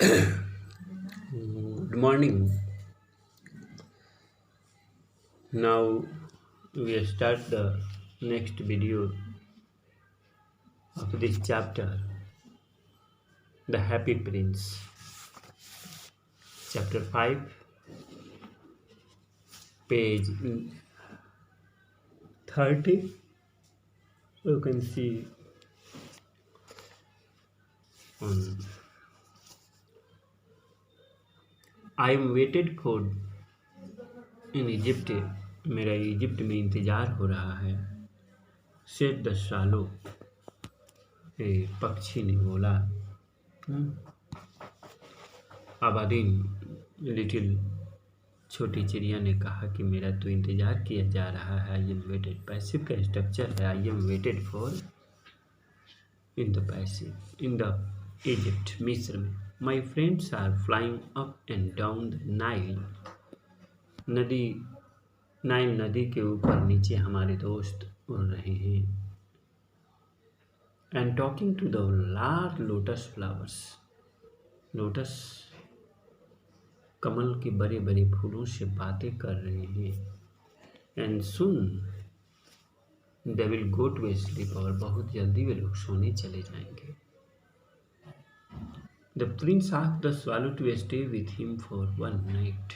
Good morning. Now we start the next video of this chapter, The Happy Prince. Chapter 5, page 30. You can see on I am waited for in Egypt. मेरा Egypt में इंतज़ार हो रहा है। Said the सालो, पक्षी ने बोला। आबादीन लिटिल, छोटी चिड़िया ने कहा कि मेरा तो इंतज़ार किया जा रहा है। आई एम वेटेड, पैसिव का स्ट्रक्चर है। I am waited for in the passive in the Egypt, मिस्र में। My friends are flying up and down the Nile, Nile नदी के ऊपर नीचे हमारे दोस्त उड़ रहे हैं। And talking to the large lotus flowers, lotus कमल के बड़े बड़े फूलों से बातें कर रहे हैं। And soon they will go to sleep, और बहुत जल्दी वे लोग सोने चले जाएंगे। The prince asked the swallow to stay with him for one night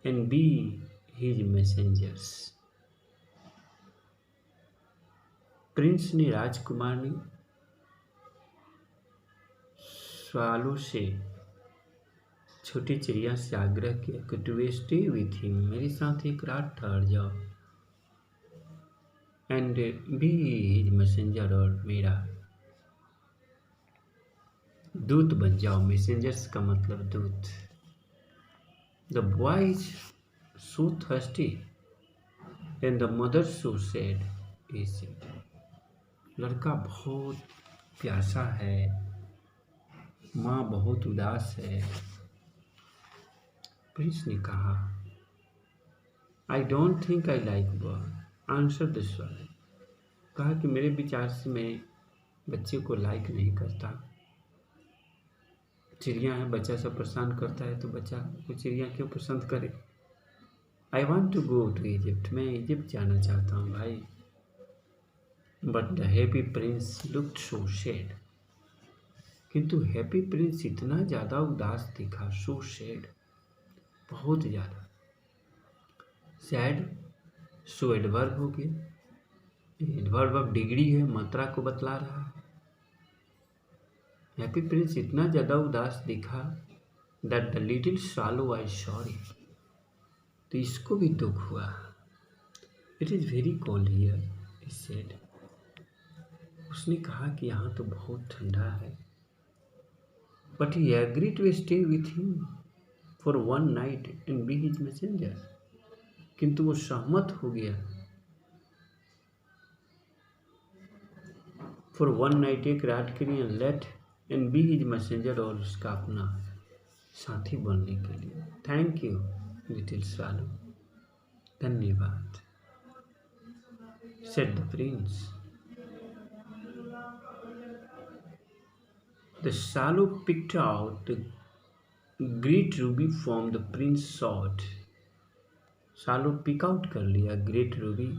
and be his messengers. Prince ने राजकुमार ने स्वालो से, छोटी चिड़िया से आग्रह किया कि टू स्टे विथ हिम, मेरे साथ एक रात ठहर जाओ। एंड बी हिज मैसेंजर, और मेरा दूत बन जाओ। मैसेंजर्स का मतलब दूत। The boy is so thirsty and the mother so sad, he said. लड़का बहुत प्यासा है, माँ बहुत उदास है। प्रिंस ने कहा, I don't think I like bird, answer the swallow. कहा कि मेरे विचार से मैं बच्चे को लाइक नहीं करता। चिड़िया है, बच्चा सब परेशान करता है तो बच्चा को चिड़िया क्यों पसंद करे। I want to go to Egypt, मैं इजिप्ट जाना चाहता हूँ भाई। But the happy prince looked so sad, किंतु हैप्पी प्रिंस इतना ज़्यादा उदास दिखा। सो सैड, बहुत ज़्यादा। सैड सो एडवर्ब हो गया। एडवर्ब अब डिग्री है, मात्रा को बतला रहा है। हैप्पी प्रिंस इतना ज़्यादा उदास दिखा that the little swallow was sorry, तो इसको भी दुख हुआ। It is very cold here, he said. उसने कहा कि यहाँ तो बहुत ठंडा है। But he agree to stay with him for one night and be his messenger, किंतु वो सहमत हो गया फॉर वन नाइट, एक रात के लिए, let and be his messenger, और उसका अपना साथी बनने के लिए। थैंक यू लिटिल स्वालो, धन्यवाद, said the prince. The swallow picked out the great ruby from the prince sword. Swallow pick out कर लिया ग्रेट रूबी,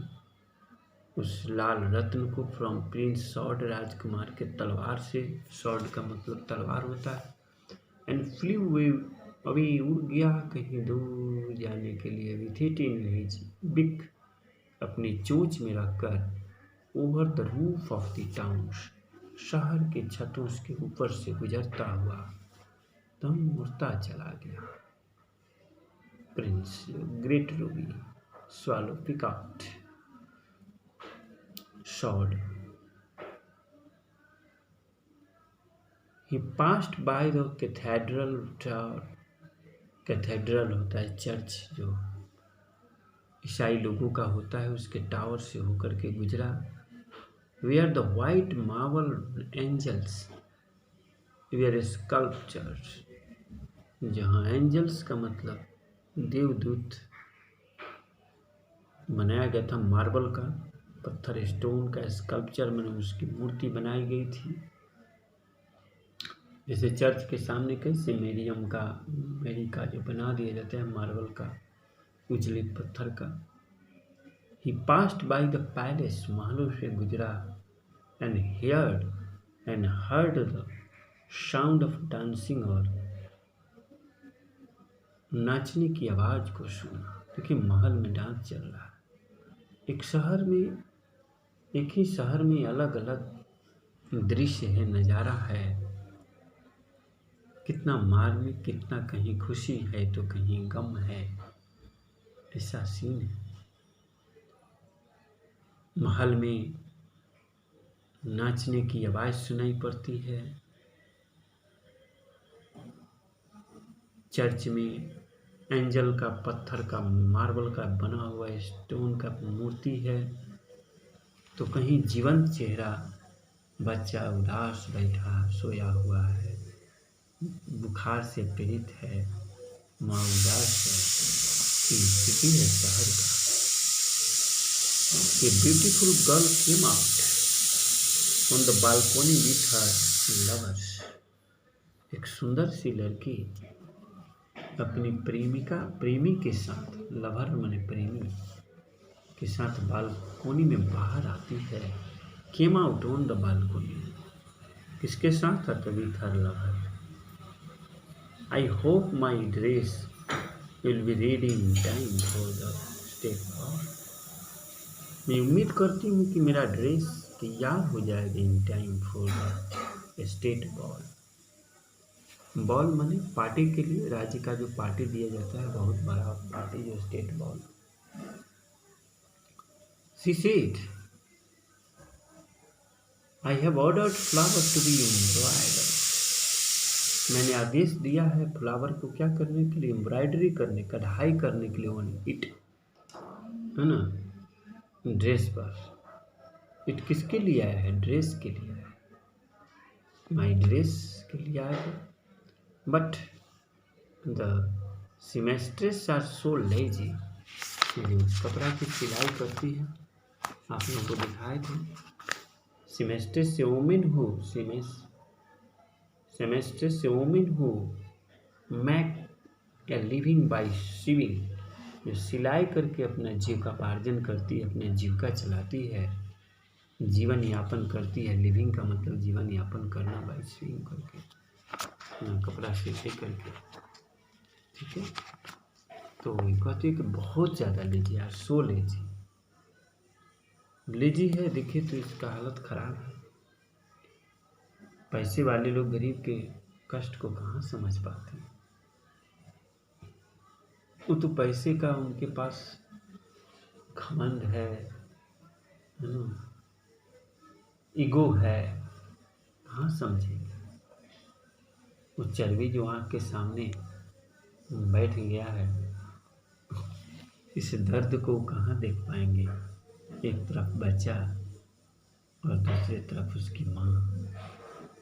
उस लाल रत्न को, फ्रॉम प्रिंस सॉर्ड, राजकुमार के तलवार से। सॉर्ड का मतलब तलवार होता है। एंड फ्लू वे, अभी उड़ गया कहीं दूर जाने के लिए। विथ इट इन हिज बिक, अपनी चोंच में रखकर। Over the roof of the town, शहर के छतों के ऊपर से गुजरता हुआ दम उड़ता चला गया। Prince great ruby, swallow pick out sword. He passed by the cathedral tower. Cathedral होता है चर्च, जो ईसाई लोगों का होता है, उसके टावर से होकर के गुजरा। Where the white marble angels were sculptures, जहाँ एंजल्स का मतलब देवदूत बनाया गया था, मार्बल का, पत्थर स्टोन का स्कल्पचर में उसकी मूर्ति बनाई गई थी। जैसे चर्च के सामने कैसे मेरी का जो बना दिया जाता है मार्बल का, उजले पत्थर का। ही पास्ड बाय द पैलेस, महलों से गुजरा, and heard the sound of dancing, और नाचने की आवाज़ को सुना। देखिए महल में डांस चल रहा है। एक ही शहर में अलग अलग दृश्य है, नज़ारा है। कितना मार्मिक, कितना कहीं खुशी है तो कहीं गम है, ऐसा सीन है। महल में नाचने की आवाज़ सुनाई पड़ती है। चर्च में एंजल का, पत्थर का, मार्बल का बना हुआ स्टोन का मूर्ति है, तो कहीं जीवंत चेहरा, बच्चा उदास बैठा सोया हुआ है, बुखार से पीड़ित है, माँ उदास है। ये स्थिति है शहर का। A beautiful girl came out on the balcony with her lovers. एक सुंदर सी लड़की अपनी प्रेमी के साथ, लवर माने प्रेमी के साथ बालकोनी में बाहर आती है। Came out on the balcony, किसके साथ? with her lover. I hope my dress will be ready in time for the state ball. मैं उम्मीद करती हूँ कि मेरा ड्रेस तैयार हो जाएगा in time for the state ball. Ball माने पार्टी के लिए, राज्य का जो पार्टी दिया जाता है, बहुत बड़ा पार्टी, जो state ball. She said, I have ordered flower to be embroidered. मैंने आदेश दिया है फ्लावर को क्या करने के लिए? एम्ब्रॉयडरी करने, कढ़ाई करने के लिए, ऑन इट, है ना, ड्रेस पर। इट किसके लिए आया है? ड्रेस के लिए आया है, माई ड्रेस के लिए आया है। But the seamstress are so lazy, जो कपड़ा की सिलाई करती है, आप लोगों को दिखाए थे। सीमेस्ट्रेस से वोमेन हो, सेमेस्ट्रेस से वोमेन हो मैक ए लिविंग बाई सिविंग, जो सिलाई करके अपना जीविकोपार्जन करती है, अपने जीविका चलाती है, जीवन यापन करती है। लिविंग का मतलब जीवन यापन करना, बाई स्विंग करके, कपड़ा सिलाई करके, ठीक है। तो कहती है कि बहुत ज़्यादा लेजी, यार सो लेजी है। देखिए तो इसका हालत ख़राब है। पैसे वाले लोग गरीब के कष्ट को कहाँ समझ पाते हैं। वो तो पैसे का उनके पास घमंड है ना, ईगो है, कहाँ समझेंगे। वो चर्बी जो आँख के सामने बैठ गया है, इस दर्द को कहाँ देख पाएंगे। एक तरफ बच्चा और दूसरी तरफ उसकी माँ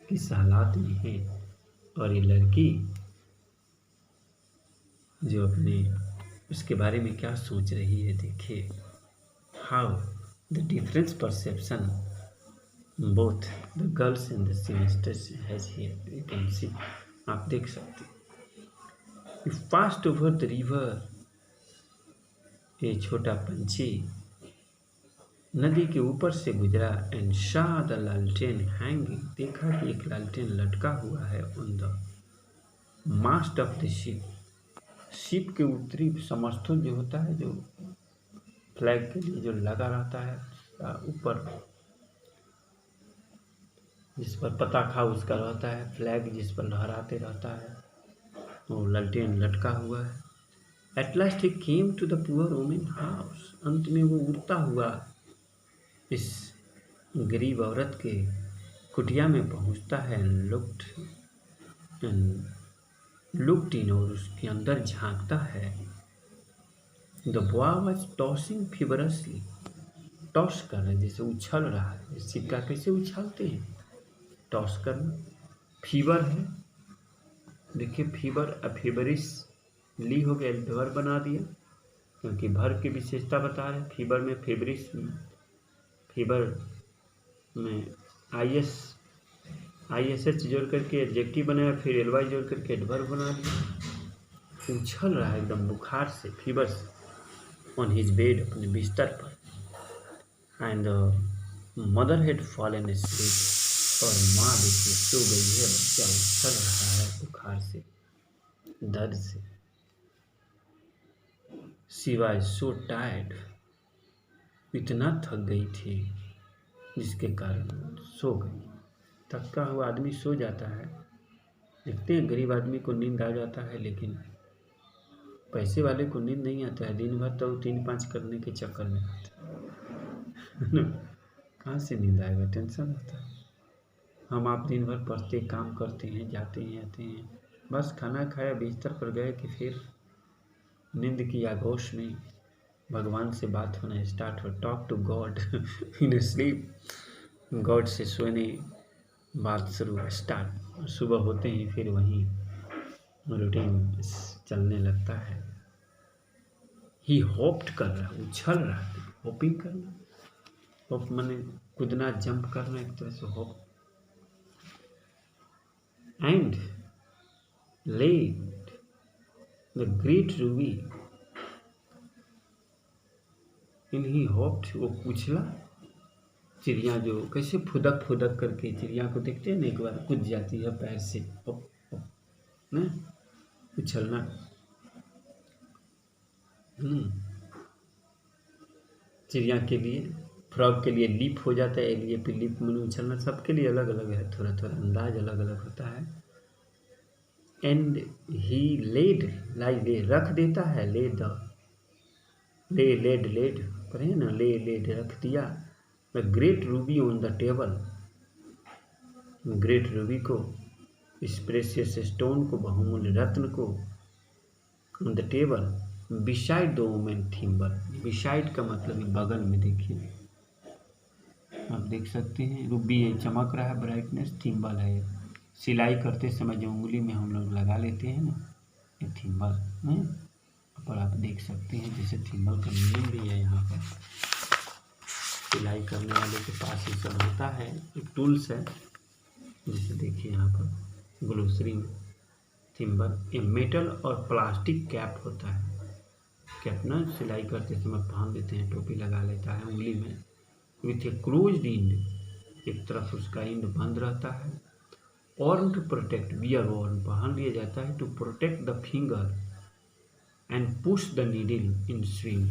किस हालात में है, और ये लड़की जो अपने उसके बारे में क्या सोच रही है। देखिए how the difference perception both the girls and the seamsters has here, you can see, आप देख सकते हैं। You passed over the river, ये छोटा पंछी नदी के ऊपर से गुजरा, एंड शा द लालटेन हैंगिंग, देखा कि एक लालटेन लटका हुआ है, on the mast of the ship, ship के उत्तरी समर्थन जो होता है, जो फ्लैग के लिए जो लगा रहता है ऊपर, जिस पर पताखा उसका रहता है, फ्लैग जिस पर लहराते रहता है, वो लालटेन लटका हुआ है। At last he came to the poor women house, अंत में वो उड़ता हुआ इस गरीब औरत के कुटिया में पहुंचता है। लुक्ड इन, और उसके अंदर झांकता है। The boy was tossing feverishly, toss कर रहा है, जैसे उछल रहा है। सिक्का कैसे उछलते हैं, टॉस करना। फीवर है, देखिए फीवर, फीवरिश ली हो गया, भर बना दिया, क्योंकि भर की विशेषता बता रहे। फीवर में फीवरिश, फीवर में ISH जोड़ करके एडजेक्टिव बनाया, फिर LY जोड़ करके एडवर्ब बना दिया। उछल रहा है एकदम बुखार से, फीवर ऑन हिज बेड, अपने बिस्तर पर। And mother had fallen asleep, और माँ देखिए सो गई है, बच्चा उछल रहा है बुखार से, दर्द से। शी वाज सो टायर्ड, इतना थक गई थी जिसके कारण सो गई। थका हुआ आदमी सो जाता है। देखते हैं गरीब आदमी को नींद आ जाता है, लेकिन पैसे वाले को नींद नहीं आता है। दिन भर तो 3-5 करने के चक्कर में आता है। कहाँ से नींद आएगा, टेंशन होता है। हम आप दिन भर पढ़ते, काम करते हैं, जाते हैं, आते हैं, बस खाना खाया, बिस्तर पर गए कि फिर नींद की आगोश में भगवान से बात होना स्टार्ट हो। Talk to God in sleep, God से सोने बात शुरू स्टार्ट। सुबह होते ही फिर वहीं रूटीन चलने लगता है। ही होप्ड कर रहा है, उछल रहा है, होपिंग करना, होप माने कूदना, जंप करना, एक तरह से hope. And led the great ruby in he hoped, वो उछला। चिड़िया जो कैसे फुदक फुदक करके चिड़िया को देखते हैं ना, एक बार कूद जाती है पैर से, होप होप ना, उछलना। चिड़िया के लिए, फ्रॉग के लिए लीप हो जाता है, लिए पे लीप में उछलना। सबके लिए अलग अलग है, थोड़ा थोड़ा अंदाज अलग अलग होता है। एंड ही लेड, लाई ले, रख देता है, ले द, ले लेड, लेड पढ़े ना, ले लेड, रख दिया। The great Ruby on the table, great Ruby को, इस प्रेशियस स्टोन को, बहुमूल्य रत्न को, on the table, beside the women thimble. Beside का मतलब है बगल में। देखिए आप देख सकते हैं, रूबी है, चमक रहा है, ब्राइटनेस, थिम्बल है, सिलाई करते समय जो उंगली में हम लोग लगा लेते हैं ना, ये थिम्बल है। पर आप देख सकते हैं जैसे थिम्बल का मीनिंग भी है यहाँ पर। सिलाई करने वाले के पास ये सब होता है, एक टूल्स है, जैसे देखिए यहाँ पर ग्लोसरी में। थिम्बल ये मेटल और प्लास्टिक कैप होता है। कैप ना सिलाई करते समय पहन लेते हैं, टोपी लगा लेता है उंगली में, विथ ए क्लोज्ड इंड, एक तरफ उसका इंड बंद रहता है। और टू प्रोटेक्ट, बियर वॉर्न, पहन लिया जाता है, to protect the finger and push the needle in swing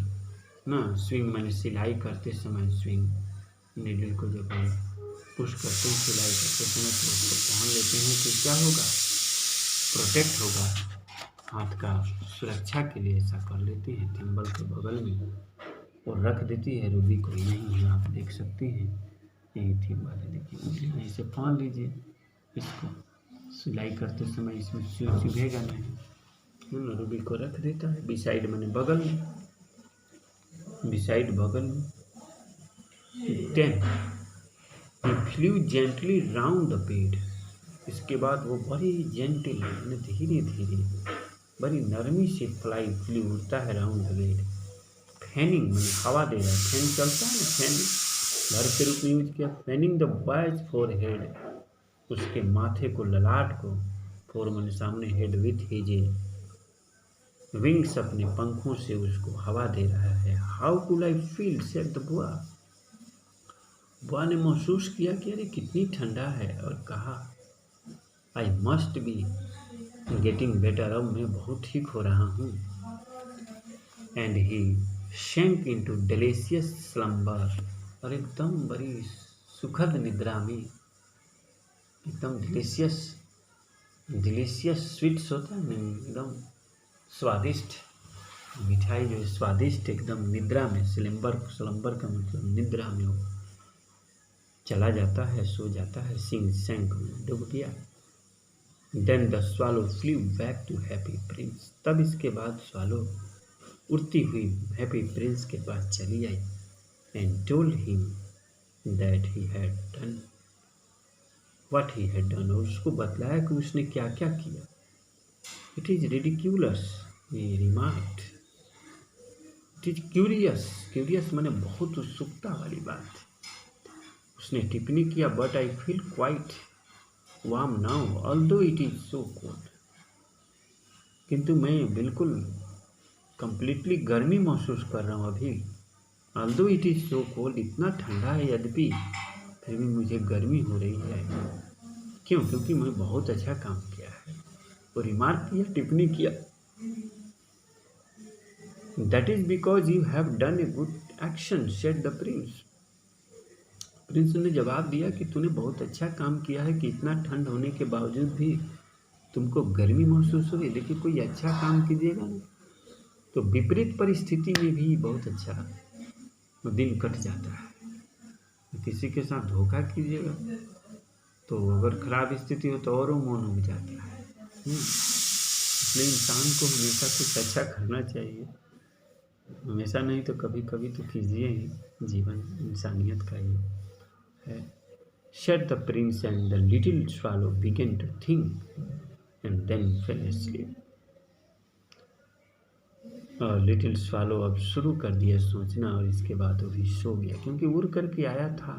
ना। स्विंग मैंने सिलाई करते समय, स्विंग नीडल को जब हम पुश करते हैं सिलाई करते समय, तो उसको पहन लेते हैं तो क्या होगा, प्रोटेक्ट होगा, हाथ का सुरक्षा के लिए ऐसा कर लेते हैं। थिम्बल के बगल में और रख देती है रूबी को, यही आप देख सकते हैं, यही थिम्बल है। देखिए उंगली में इसे पहन लीजिए, इसको सिलाई करते समय इसमें चुभेगा नहीं। रूबी को रख देता है बिसाइड मैंने बगल में, बिसाइड बगल में। Then he flew gently round the bed, इसके बाद वो बड़ी जेंटल, धीरे धीरे बड़ी नरमी से फ्लू उड़ता है राउंड द बेड। फैनिंग मैंने हवा दे रहा है, फैन चलता है ना, फैनिंग घर के रूप में यूज किया। Fanning the boys for head, उसके माथे को, ललाट को, फोर मैंने सामने, हेड विथ हिज विंग्स, अपने पंखों से उसको हवा दे रहा है। How could I feel, said the बुआ, बुआ ने महसूस किया कि अरे कितनी ठंडा है, और कहा I must be getting better, अब मैं बहुत ठीक हो रहा हूँ। And he shank into delicious slumber, और एकदम बड़ी सुखद निद्रा में, एकदम डिलीशियस स्वीट्स होता है ना, एकदम स्वादिष्ट मिठाई जो है स्वादिष्ट, एकदम निद्रा में, स्लम्बर का मतलब निद्रा में हो चला जाता है, सो जाता है, शैंक में डूब गया। Then the swallow flew back to happy prince, तब इसके बाद स्वालो उड़ती हुई हैप्पी प्रिंस के पास चली आई। And told him that he had done what he had done, और उसको बतलाया कि उसने क्या क्या किया। It is ridiculous, he remarked, it is curious, curious मैंने बहुत उत्सुकता वाली बात, उसने टिप्पणी किया। But I feel quite warm now, although it is so cold. किंतु मैं बिल्कुल कंप्लीटली गर्मी महसूस कर रहा हूँ अभी। Although it is so cold, इतना ठंडा है यद्यपि, फिर भी मुझे गर्मी हो रही है। क्यों? क्योंकि मैं बहुत अच्छा काम किया है। वो रिमार्क किया, टिप्पणी किया, that is because you have done a good action, said the prince. Prince ने जवाब दिया कि तूने बहुत अच्छा काम किया है कि इतना ठंड होने के बावजूद भी तुमको गर्मी महसूस हुई। देखिए, कोई अच्छा काम कीजिएगा ना तो विपरीत परिस्थिति में भी बहुत अच्छा दिन कट जाता है। किसी के साथ धोखा कीजिएगा तो अगर खराब स्थिति हो तो और वो मन उग जाता है। इसलिए इंसान को हमेशा कुछ अच्छा करना चाहिए, हमेशा नहीं तो कभी कभी तो कीजिए ही। जीवन इंसानियत का ही है। Said the prince, and the little swallow began to think and then fell asleep. और लिटिल स्वालो अब शुरू कर दिया सोचना और इसके बाद वो भी सो गया, क्योंकि उड़ करके आया था,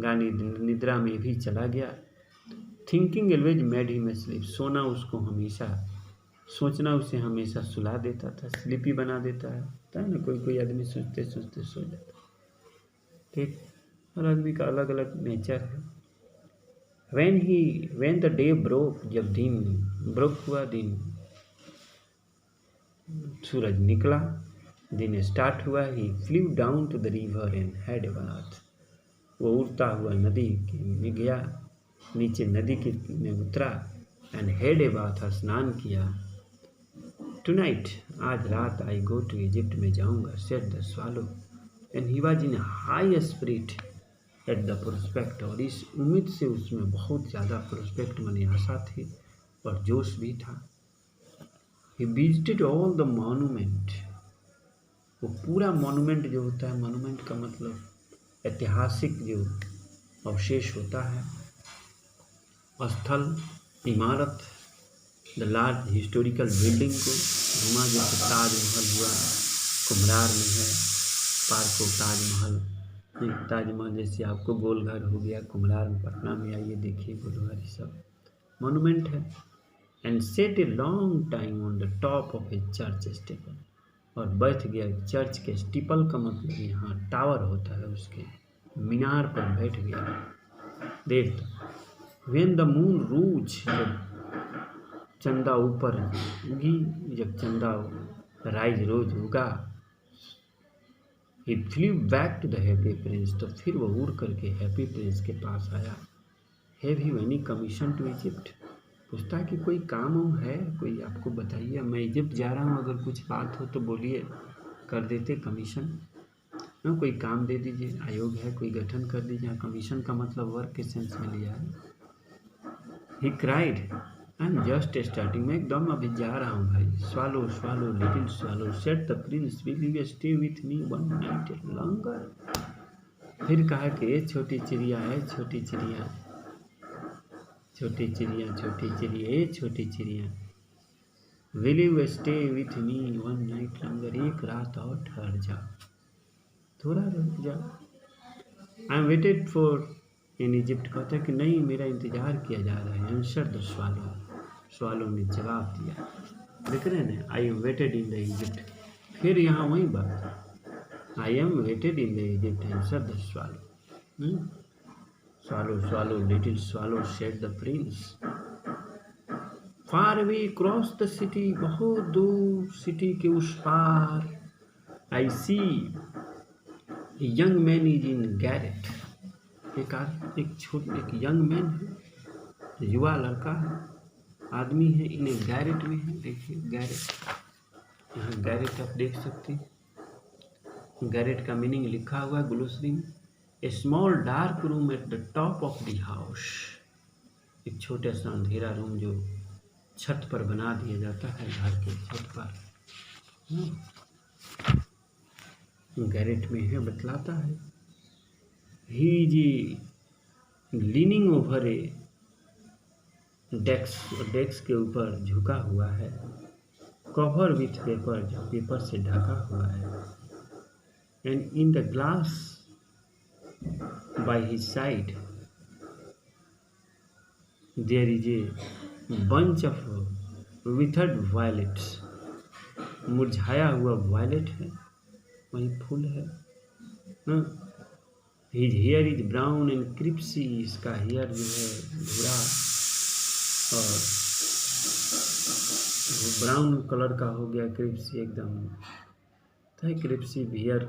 गानी निद्रा में भी चला गया। Thinking always made him sleep, सोना उसको हमेशा, सोचना उसे हमेशा सुला देता था, स्लीपी बना देता है ना। कोई कोई आदमी सोचते सोचते सो जाता है। ठीक, हर आदमी का अलग अलग नेचर है। when the day broke, जब दिन ब्रोक हुआ, दिन सूरज निकला, दिन स्टार्ट हुआ, he flew down to the river and had a bath. वो उड़ता हुआ नदी में गया, नीचे नदी के में उतरा, एंड हैड ए बाथ, स्नान किया। टुनाइट, आज रात, आई गो टू इजिप्ट, में जाऊंगा, said the swallow, and he was in high spirit at the prospect, और इस उम्मीद से उसमें बहुत ज़्यादा प्रोस्पेक्ट माने आशा थी और जोश भी था। He visited all the monument, वो पूरा मॉन्यूमेंट जो होता है, मॉन्यूमेंट का मतलब ऐतिहासिक जो अवशेष होता है, स्थल, इमारत, द लार्ज हिस्टोरिकल बिल्डिंग को घुमा, जैसे ताजमहल हुआ, कुम्हरार में है, पार्को ताजमहल जैसे आपको गोलघर हो गया, कुम्हरार में पटना में आइए देखिए गोलघर, ये सब मॉन्यूमेंट है। And set a long time on the top of A church staple, और बैठ गया चर्च के स्टीपल का मतलब यहाँ टावर होता है, उसके मीनार पर बैठ गया देर तक। वेन द मून रूज, जब चंदा ऊपर उगी, जब चंदा राइज रोज उगा, he flew back to the happy prince, तो फिर वो उड़ करके हैप्पी प्रिंस के पास आया। Have you any commission to Egypt, पूछता है कि कोई काम वाम है, कोई आपको बताइए, मैं इजिप्ट जा रहा हूँ, अगर कुछ बात हो तो बोलिए, कर देते कमीशन, ना कोई काम दे दीजिए, आयोग है कोई गठन कर दीजिए। कमीशन का मतलब वर्क के सेंस में लिया है। He cried, I am just starting, मैं एकदम अभी जा रहा हूँ भाई। Swallow swallow little swallow, said the Prince, will you stay with me one night longer. फिर कहा कि ये छोटी चिड़िया है, छोटी चिड़िया, छोटी चिड़िया, छोटी चिड़िया, ये छोटी चिड़िया, will you stay with me one night longer, एक रात और ठहर जाओ, थोड़ा रुक जाओ। आई am waited for in Egypt, कहता है कि नहीं, मेरा इंतजार किया जा रहा है। आंसर द स्वालो, स्वालो ने जवाब दिया। देख रहे हैं, I am waited in the Egypt, फिर यहाँ वही बात, I am waited in the Egypt, answer the swallow. Swallow swallow little swallow, said the prince. Far away cross the city, बहुत दूर सिटी के उस पार, I see young man is in garret, एक यंग मैन है, युवा लड़का है, आदमी है, इन्हें गैरेट में है। देखिए गैरेट, यहाँ गैरेट आप देख सकते हैं, गैरेट का मीनिंग लिखा हुआ है ग्लोसरी में, a small dark room at the top of the house, एक छोटा सा अंधेरा रूम जो छत पर बना दिया जाता है, घर के छत पर, गैरेट में है, बतलाता है। ही जी लीनिंग ओवर ए डेस्क के ऊपर झुका हुआ है, कवर विथ पेपर, जो पेपर से ढका हुआ है, and in the glass by his side, there is a bunch of withered violets, मुरझाया हुआ वायलेट है, वहीं फूल है ना। His hair is brown and crispy, इसका हेयर जो है भूरा और ब्राउन कलर का हो गया, क्रिप्सी एकदम था, क्रिप्सी हेयर,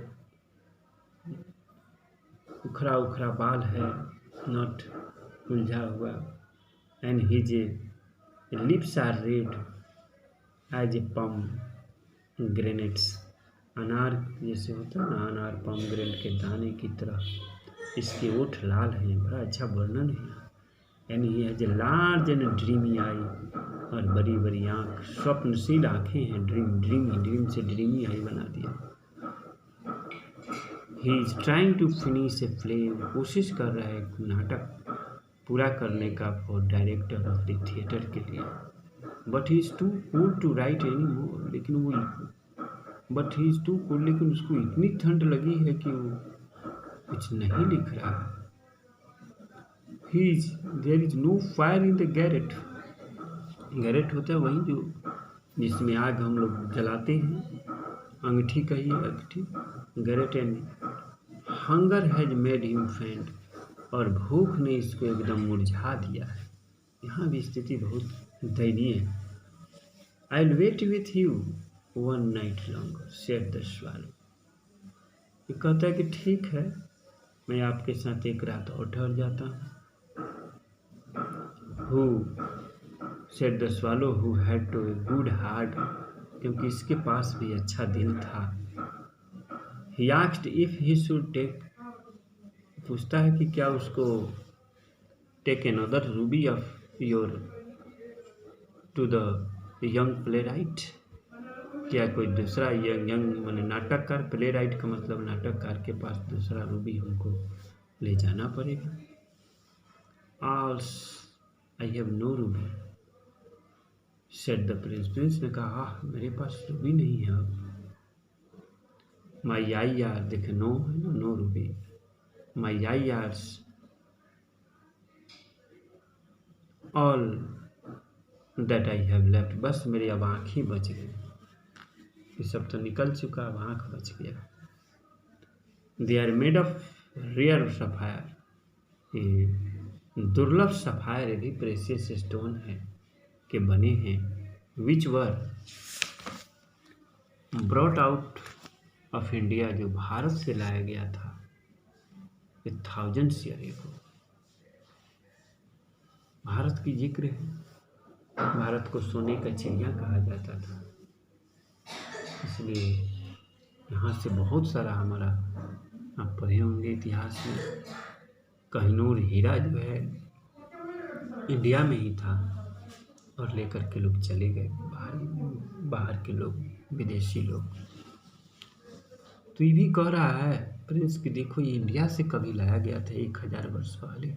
उखड़ा उखड़ा बाल है, नॉट उलझा हुआ, and his lips are red as a pomegranates, अनार जैसे होता है ना, अनार पम ग्रेनेट के दाने की तरह इसके ओठ लाल हैं। बड़ा अच्छा वर्णन है। And he has a large and dreamy eye, और बड़ी बड़ी आँख, स्वप्नशील आँखें हैं। ड्रीम से ड्रीमी आई बना दिया। He is trying to finish a play, कोशिश कर रहा है एक नाटक पूरा करने का for director of the theatre के लिए। But he is too cool to write any more, लेकिन उसको इतनी ठंड लगी है कि वो कुछ नहीं लिख रहा है। There is no fire in the garret, garret होता है वही जो जिसमें आग हम लोग जलाते हैं, अंगीठी का ही अंगीठी, garret. And hunger has made him faint, और भूख ने इसको एकदम मुरझा दिया है। यहाँ भी स्थिति बहुत दयनीय है। I will wait with you one night longer said the swallow, ये कहता है कि ठीक है, मैं आपके साथ एक रात और ठहर जाता हूँ। Who said the swallow who had to a good heart, क्योंकि इसके पास भी अच्छा दिल था। He asked if he should take, पूछता है कि क्या उसको take another ruby of your to the young playwright, क्या कोई दूसरा यंग माने नाटककार, प्ले राइट का मतलब नाटककार के पास दूसरा रूबी हमको ले जाना पड़ेगा। Alas I have no ruby said the prince, prince ने कहा मेरे पास रूबी नहीं है अब। माई आई आर, देखे नो है ना, no ruby. My eyes are all that I have left, बस मेरी अब आँख ही बच गई, ये सब तो निकल चुका, अब आँख बच गया। They are made of rare sapphire, ये दुर्लभ सफायर भी प्रेशियस स्टोन है के बने हैं। Which were brought out of India, जो भारत से लाया गया था 1000 ईयर एगो। भारत की जिक्र है, भारत को सोने का चिड़िया कहा जाता था, इसलिए यहाँ से बहुत सारा हमारा, आप पढ़े होंगे इतिहास में, कहनूर हीरा जो है इंडिया में ही था, और लेकर के लोग चले गए बाहर के लोग, विदेशी लोग। तो ये भी कह रहा है प्रिंस कि देखो ये इंडिया से कभी लाया गया था 1000 वर्ष पहले।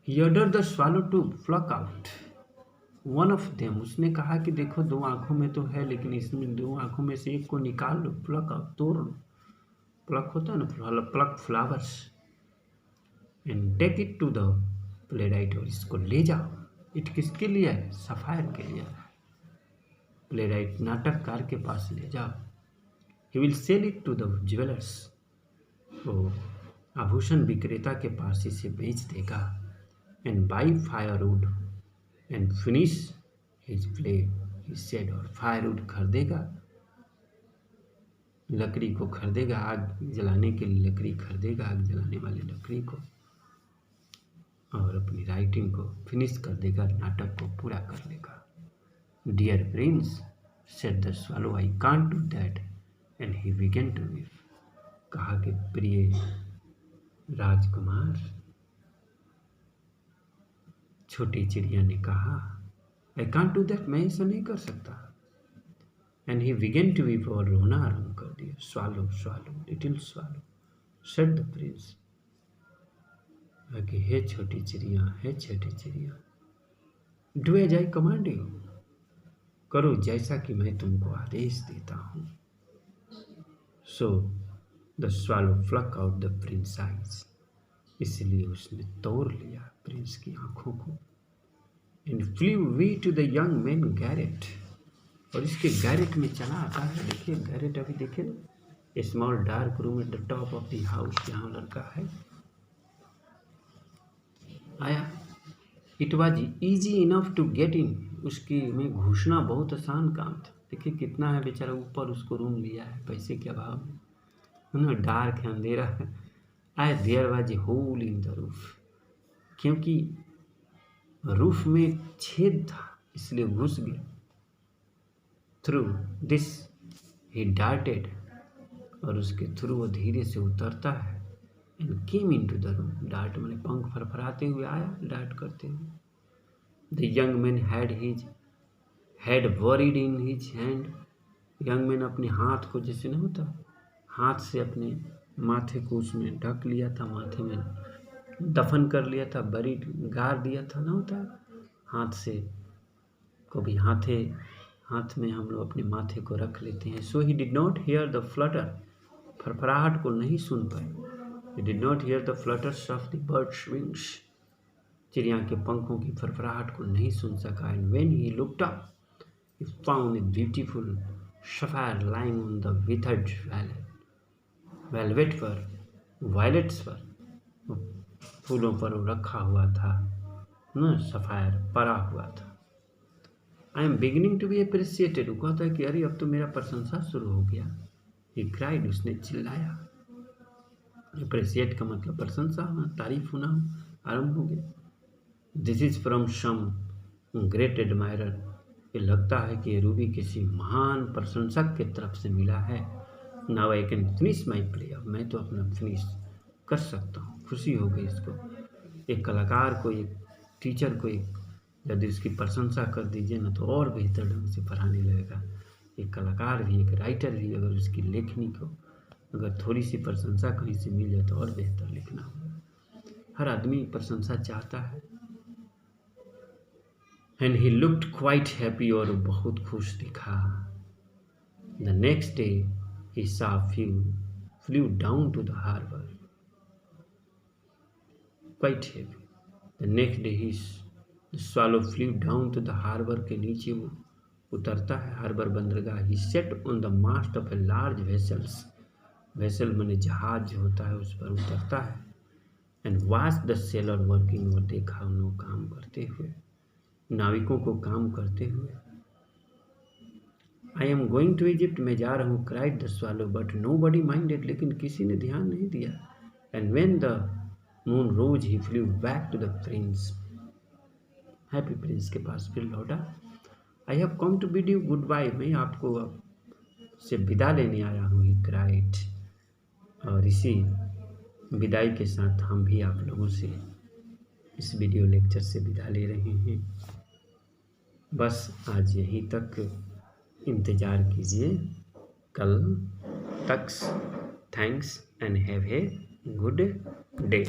He ordered the swallow to pluck out one of them, उसने कहा कि देखो 2 आँखों में तो है, लेकिन इसमें 2 आँखों में से एक को निकाल लो, प्लक आउट, तोड़ लो, प्लक होता है ना, pluck flowers, and take it to the playwright, और इसको ले जाओ। इट किसके लिए है? सफायर के लिए, प्ले राइट नाटककार के पास ले जाओ। He will sell it to the jewellers, वो आभूषण विक्रेता के पास इसे बेच देगा। And buy firewood and finish his play, he said, और फायरवुड खरीदेगा, लकड़ी को खरीदेगा, आग जलाने के लिए लकड़ी खरीदेगा, आग जलाने वाली लकड़ी को, और अपनी राइटिंग को फिनिश कर देगा, नाटक को पूरा कर लेगा। Dear prince said the swallow I can't do that, and he began to weep, कहा कि प्रिय राजकुमार, छोटी चिड़िया ने कहा आई कांट डू दैट, मैं ऐसा नहीं कर सकता। And he began to weep, और रोना आरंभ कर दिया। Swallow swallow little swallow said the prince, कि हे छोटी चिड़िया, हे छोटी चिड़िया, do as I command you, करो जैसा कि मैं तुमको आदेश देता हूँ। So the swallow pluck out the prince eyes, इसलिए उसने तोड़ लिया प्रिंस की आंखों को। And flew way to the young man garret, और इसके गैरेट में चला आता है। देखिए गैरेट अभी देखिए ना, a small dark room at the top of the house, यहाँ लड़का है आया। It was easy enough to get in, उसकी में घुसना बहुत आसान काम था। देखिए कितना है बेचारा, ऊपर उसको रूम लिया है पैसे के अभाव में, है ना, डार्क है, अंधेरा है। I there was a hole in the roof, क्योंकि रूफ में छेद था इसलिए घुस गया। थ्रू दिस ही डार्टेड, और उसके थ्रू वो धीरे से उतरता है। And came in to the room, dart मैंने पंख फरफराते हुए आया, डार्ट करते हुए। The young man had buried in his hand, young man अपने हाथ को, जैसे नहीं होता, हाथ से अपने माथे को उसमें ढक लिया था, माथे में दफन कर लिया था, बरीड गाड़ दिया था ना, होता हाथ से कभी हाथ में हम लोग अपने माथे को रख लेते हैं। So he did not hear the flutter, फरफराहट को नहीं सुन पाए। He did not hear the flutters of the bird's wings, चिड़िया के पंखों की फरफराहट को नहीं सुन सका। And when he looked up, he found a beautiful sapphire lying on the withered velvet पर, violets पर, फूलों पर रखा हुआ था ना, सफायर पड़ा हुआ था। I am beginning to be appreciated, वो कहता है कि अरे अब तो मेरा प्रशंसा शुरू हो गया। He cried, उसने चिल्लाया। अप्रिसिएट का मतलब प्रशंसा होना, तारीफ होना आरंभ हो गया। This is from some great admirer, ये लगता है कि रूबी किसी महान प्रशंसक की तरफ से मिला है। Now I can finish my play, अब मैं तो अपना फिनिश कर सकता हूँ। खुशी हो गई इसको। एक कलाकार को, एक टीचर को यदि उसकी प्रशंसा कर दीजिए ना तो और बेहतर ढंग से पढ़ाने लगेगा। एक कलाकार भी, एक राइटर भी अगर उसकी लेखनी को अगर थोड़ी सी प्रशंसा कहीं से मिल जाए तो और बेहतर लिखना होगा। हर आदमी प्रशंसा चाहता है। And he looked quite happy, और बहुत खुश दिखा। The next day he saw flew down to the harbour, quite happy. The next day he swallow flew down to the harbour, के नीचे वो उतरता है, हार्बर बंदरगाह। He sat on the mast of a large vessel माने जहाज जो होता है उस पर उतरता है। And watch the sailor working, और देखा उन्होंने काम करते हुए, नाविकों को काम करते हुए। I am going to Egypt, मैं जा रहा हूँ, cried the swallow, but nobody minded, लेकिन किसी ने ध्यान नहीं दिया। And when the moon rose he flew back to the prince, happy prince के पास फिर लौटा। I have come to bid you goodbye, मैं आपको अब से विदा लेने आया हूँ, ही क्राइड। और इसी विदाई के साथ हम भी आप लोगों से इस वीडियो लेक्चर से विदा ले रहे हैं। बस आज यहीं तक, इंतज़ार कीजिए कल तक। Thanks and have a good day.